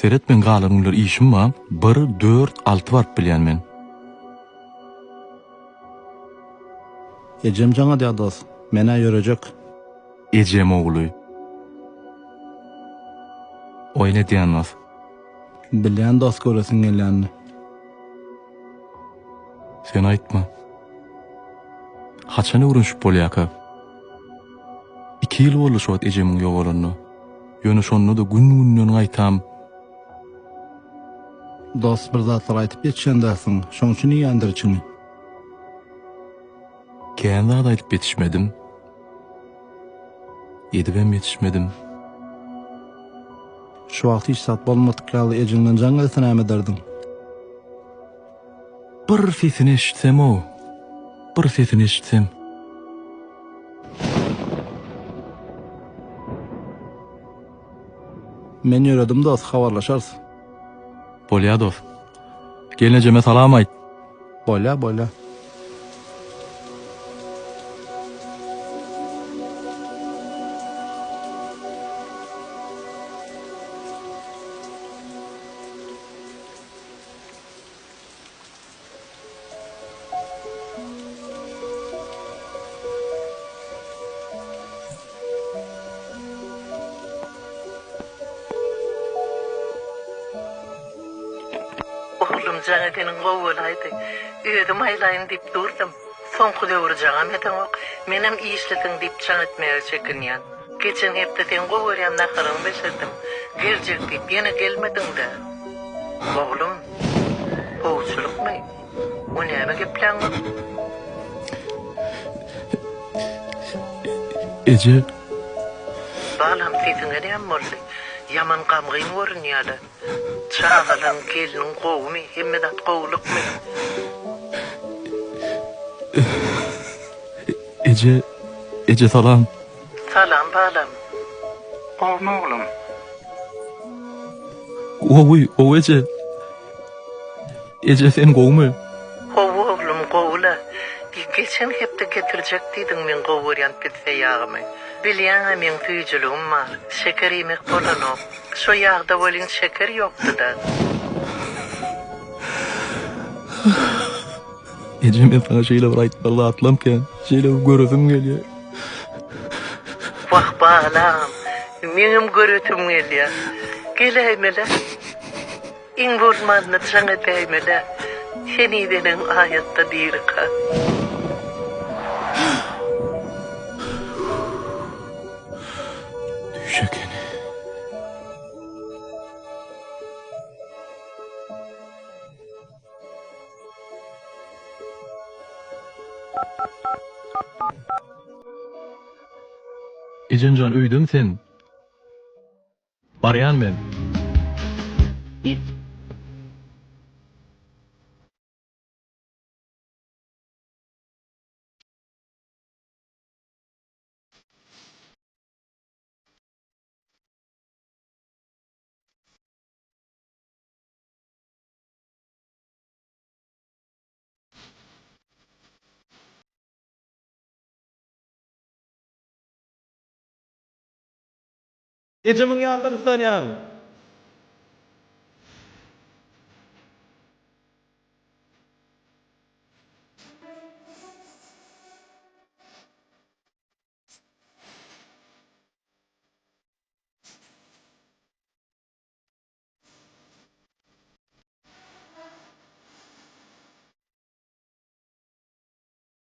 Seretmen galarynlar işim var. 1, 4, 6 barp bilýän men. Ejem jaňa diýadas. Mene ýörejek. Ejem ogly. Oýna diýanmaz. Bilýän dost göresiň gelýänni. Sen aýtma. Haçan urunşyp bolýaka? 2 ýyl boldy şo ejemiň ýok bolanyny. Ýöne şonu da gün-günden aýtam. Dost bir zatlar aýtyp geçýändiň. Şoň üçin ýandyryçyň. Kende da aýtyp yetişmedim. Edibem yetişmedim. Şu wagt hiç sat bolmadyk ýaly ejiňden jaň gelsen äme derdiň. Bir sesini eşitsem o. Bir sesini eşitsem. Men ýöredim dost, habarlaşarys. Bolýa dost. Gelinejeme salam aýt. Bolýa. Oğlum jaňa tenin gowulaýdy. Öýdüm aýlaýyn diýip durdum. Soňky döwür jaňam eten ok. Menem işletiň diýip çaň etmäge çekinýän. Geçen hepde ten gowurýan naharyň beşerdim. Geljek diýip ýene gelmediň de. Oğlum, howçulukmy? O näme gepläň? Eje, Balam sesiňe näme boldy? Yaman gamgyň görünýärdi. Çağalan gelin gowmy, hemmedat gowlukmy? Eje salam. Salam balam. Gowmy oglum. O Eje. Eje sen gowmy? Oğlum gowla. Bir geçen hepde getirjek diýdiň men gowurýan bitse ýagymy. Bilýän men tüýjüligim bar. Şeker ýemek bolanok. Şo ýagda bolin şeker ýokdy-da. Eje men sana şeýle bir aýtmaly atlamken, şeýle göresim gelýär. Wah balam. Menim göretim gelýär. Geleýmele. İň bolmadyny çaň eteýmele. Seni benim aýatda dirika. Düşekeni. Ejencan öýdüm sen. Barýan men. Ejemiň ýandyrysdan ýa.